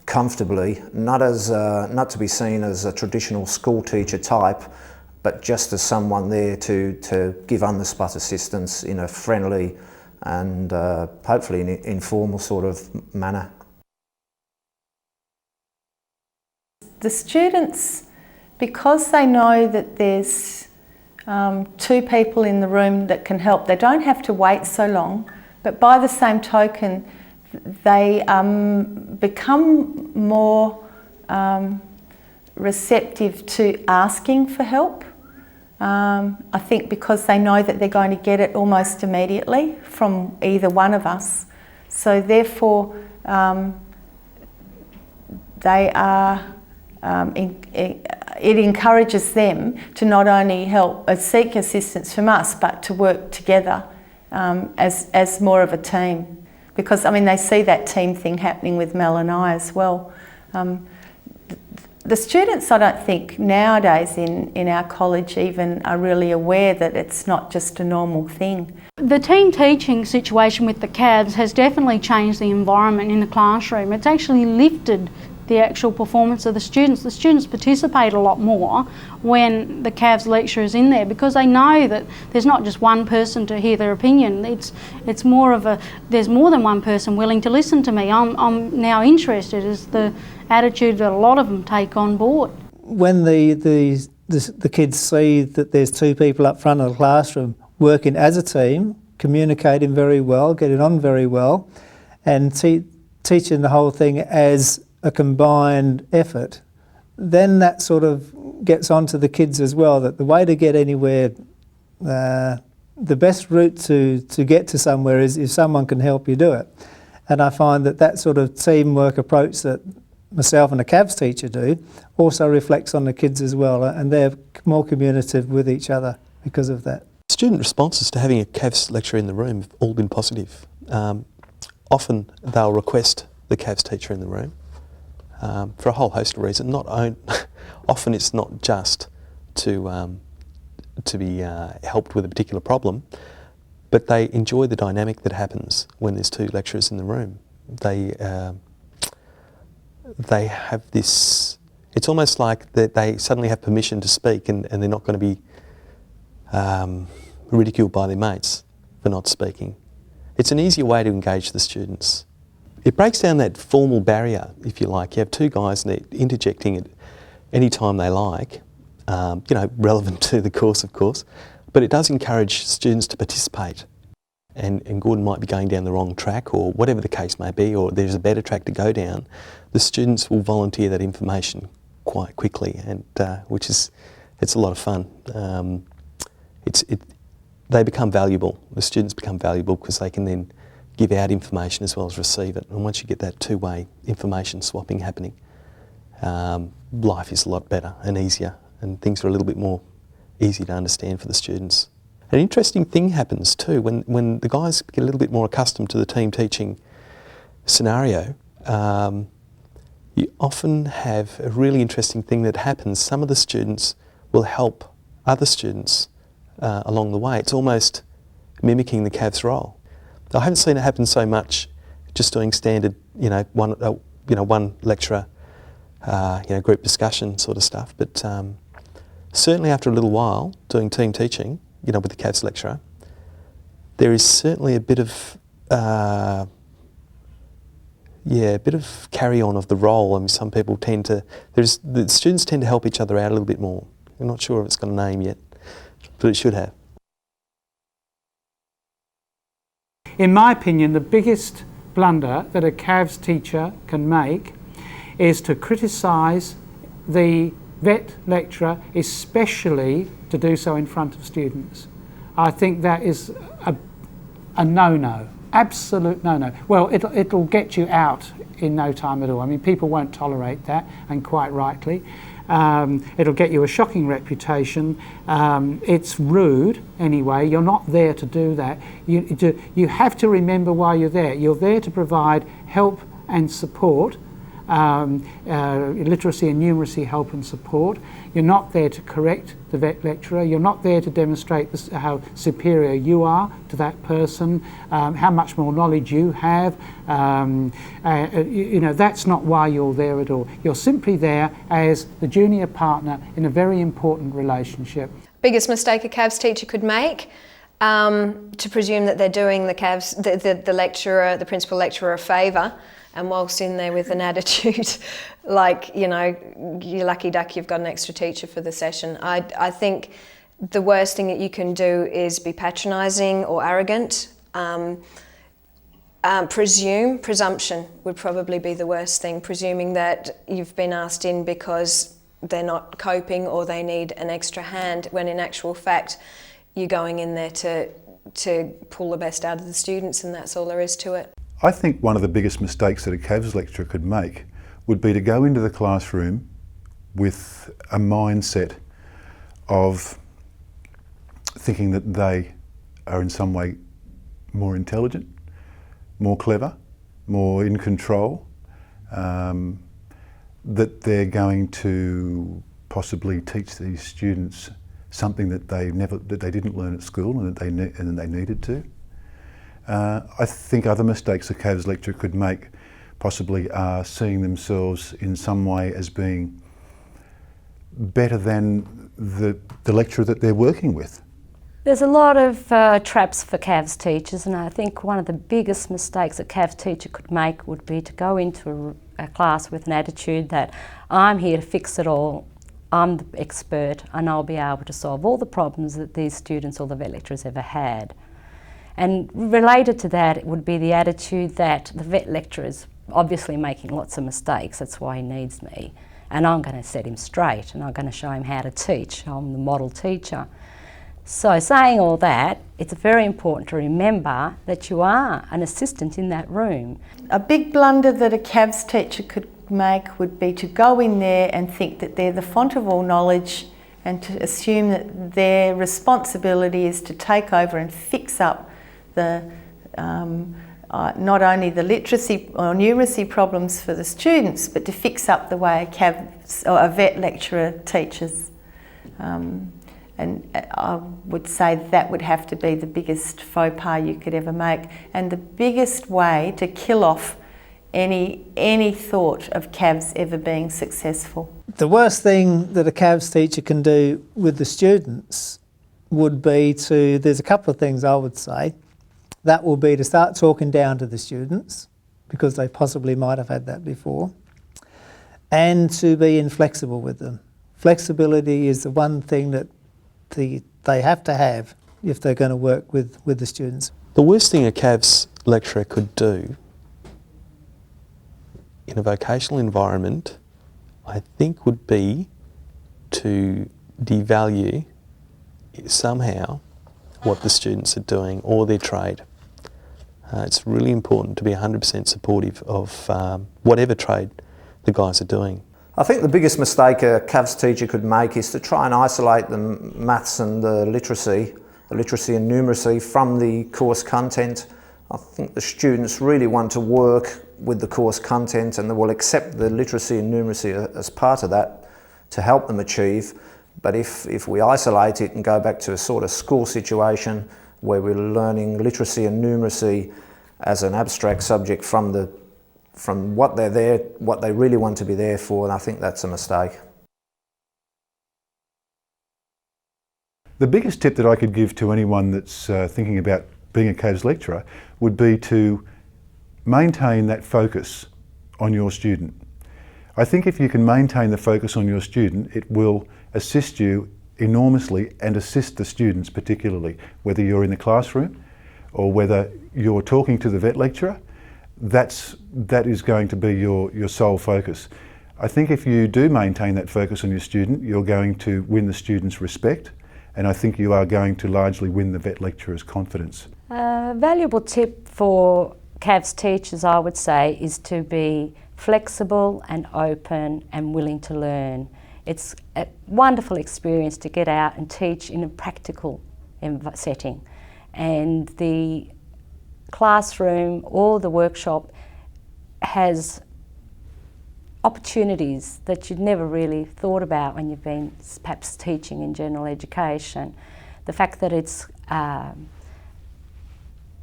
comfortably, not to be seen as a traditional school teacher type, but just as someone there to give on-the-spot assistance in a friendly and hopefully an informal sort of manner. The students, because they know that there's two people in the room that can help, they don't have to wait so long, but by the same token, they become more receptive to asking for help. I think because they know that they're going to get it almost immediately from either one of us. So therefore, they are, it encourages them to not only help seek assistance from us, but to work together as more of a team. Because, I mean, they see that team thing happening with Mel and I as well. The students, I don't think, nowadays in our college even are really aware that it's not just a normal thing. The team teaching situation with the CAVSS has definitely changed the environment in the classroom. It's actually lifted the actual performance of the students. The students participate a lot more when the CAVSS lecturer is in there, because they know that there's not just one person to hear their opinion. It's more of a, there's more than one person willing to listen to me. I'm now interested, is the attitude that a lot of them take on board. When the kids see that there's two people up front of the classroom working as a team, communicating very well, getting on very well, and teaching the whole thing as a combined effort, then that sort of gets onto the kids as well, that the way to get anywhere, the best route to get to somewhere is if someone can help you do it. And I find that sort of teamwork approach that myself and a CAVSS teacher do also reflects on the kids as well, and they're more communicative with each other because of that. Student responses to having a CAVSS lecturer in the room have all been positive. Often they'll request the CAVSS teacher in the room for a whole host of reasons. Often it's not just to be helped with a particular problem, but they enjoy the dynamic that happens when there's two lecturers in the room. They have this, it's almost like that they suddenly have permission to speak, and they're not going to be ridiculed by their mates for not speaking. It's an easier way to engage the students. It breaks down that formal barrier, if you like. You have two guys and they're interjecting at any time they like, relevant to the course, of course, but it does encourage students to participate. And Gordon might be going down the wrong track, or whatever the case may be, or there's a better track to go down. The students will volunteer that information quite quickly, and it's a lot of fun. They become valuable. The students become valuable because they can then give out information as well as receive it. And once you get that two-way information swapping happening, life is a lot better and easier, and things are a little bit more easy to understand for the students. An interesting thing happens too when the guys get a little bit more accustomed to the team teaching scenario. You often have a really interesting thing that happens. Some of the students will help other students along the way. It's almost mimicking the CAVSS role. I haven't seen it happen so much just doing standard, one lecturer, group discussion sort of stuff. But certainly after a little while doing team teaching, with the CAVSS lecturer, there is certainly a bit of carry on of the role. I mean, some people the students tend to help each other out a little bit more. I'm not sure if it's got a name yet, but it should have. In my opinion, the biggest blunder that a CAVSS teacher can make is to criticise the vet lecturer, especially to do so in front of students. I think that is a no-no, absolute no-no. Well, it'll get you out in no time at all. I mean, people won't tolerate that, and quite rightly. It'll get you a shocking reputation. It's rude anyway. You're not there to do that. You have to remember why you're there. You're there to provide help and support, literacy and numeracy help and support. You're not there to correct the vet lecturer. You're not there to demonstrate how superior you are to that person, how much more knowledge you have. That's not why you're there at all. You're simply there as the junior partner in a very important relationship. Biggest mistake a CAVSS teacher could make, to presume that they're doing the CAVSS, the lecturer, the principal lecturer, a favour, and whilst in there with an attitude like, you're lucky duck, you've got an extra teacher for the session. I think the worst thing that you can do is be patronising or arrogant. Presumption would probably be the worst thing, presuming that you've been asked in because they're not coping or they need an extra hand, when in actual fact you're going in there to pull the best out of the students, and that's all there is to it. I think one of the biggest mistakes that a CAVSS lecturer could make would be to go into the classroom with a mindset of thinking that they are in some way more intelligent, more clever, more in control, that they're going to possibly teach these students something that they didn't learn at school and that they needed to. I think other mistakes a CAVSS lecturer could make possibly are seeing themselves in some way as being better than the lecturer that they're working with. There's a lot of traps for CAVSS teachers, and I think one of the biggest mistakes a CAVSS teacher could make would be to go into a class with an attitude that I'm here to fix it all, I'm the expert and I'll be able to solve all the problems that these students or the vet lecturers ever had. And related to that, it would be the attitude that the vet lecturer is obviously making lots of mistakes, that's why he needs me, and I'm going to set him straight and I'm going to show him how to teach. I'm the model teacher. So saying all that, it's very important to remember that you are an assistant in that room. A big blunder that a CAVSS teacher could make would be to go in there and think that they're the font of all knowledge and to assume that their responsibility is to take over and fix up the not only the literacy or numeracy problems for the students, but to fix up the way a CAVSS or a vet lecturer teaches. And I would say that would have to be the biggest faux pas you could ever make, and the biggest way to kill off any thought of CAVSS ever being successful. The worst thing that a CAVSS teacher can do with the students would be there's a couple of things I would say. That will be to start talking down to the students, because they possibly might have had that before, and to be inflexible with them. Flexibility is the one thing that they have to have if they're going to work with the students. The worst thing a CAVSS lecturer could do in a vocational environment, I think, would be to devalue somehow what the students are doing or their trade. It's really important to be 100% supportive of whatever trade the guys are doing. I think the biggest mistake a CAVSS teacher could make is to try and isolate the maths and the literacy and numeracy from the course content. I think the students really want to work with the course content, and they will accept the literacy and numeracy as part of that to help them achieve. But if we isolate it and go back to a sort of school situation where we're learning literacy and numeracy as an abstract subject from what they really want to be there for, and I think that's a mistake. The biggest tip that I could give to anyone that's thinking about being a CAVSS lecturer would be to maintain that focus on your student. I think if you can maintain the focus on your student, it will assist you enormously and assist the students particularly, whether you're in the classroom or whether you're talking to the vet lecturer. That is going to be your sole focus. I think if you do maintain that focus on your student, you're going to win the student's respect, and I think you are going to largely win the vet lecturer's confidence. A valuable tip for CAVSS teachers, I would say, is to be flexible and open and willing to learn. It's a wonderful experience to get out and teach in a practical setting, and the classroom or the workshop has opportunities that you'd never really thought about when you've been perhaps teaching in general education. The fact that it's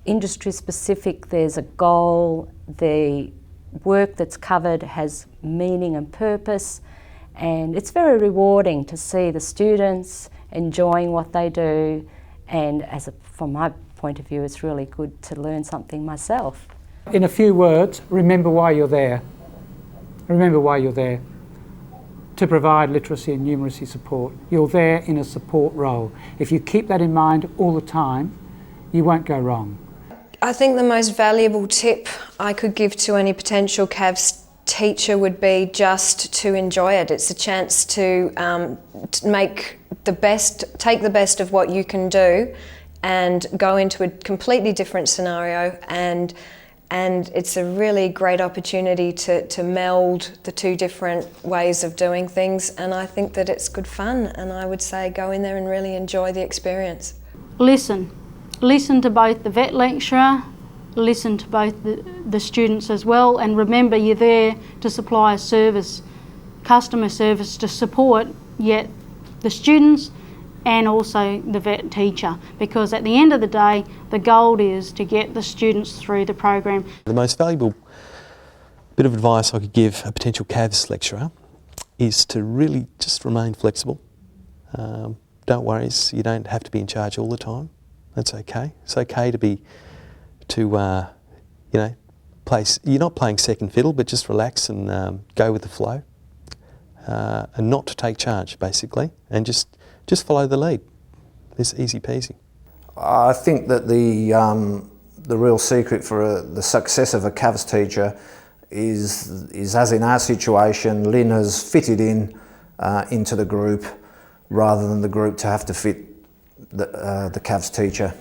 industry specific, there's a goal, the work that's covered has meaning and purpose, and it's very rewarding to see the students enjoying what they do, and from my point of view, it's really good to learn something myself. In a few words, remember why you're there. Remember why you're there. To provide literacy and numeracy support. You're there in a support role. If you keep that in mind all the time, you won't go wrong. I think the most valuable tip I could give to any potential CAVSS teacher would be just to enjoy it. It's a chance to make the best, take the best of what you can do and go into a completely different scenario, and it's a really great opportunity to meld the two different ways of doing things, and I think that it's good fun, and I would say go in there and really enjoy the experience. Listen to both the vet lecturer, listen to both the students as well, and remember you're there to supply a service, customer service, to support yet the students and also the vet teacher, because at the end of the day the goal is to get the students through the program. The most valuable bit of advice I could give a potential CAVSS lecturer is to really just remain flexible. Don't worry, you don't have to be in charge all the time. That's okay. It's okay to you know, you're not playing second fiddle, but just relax and go with the flow, and not to take charge, basically, and just follow the lead. It's easy peasy. I think that the real secret for the success of a CAVSS teacher is as in our situation, Lynn has fitted into the group rather than the group to have to fit the CAVSS teacher.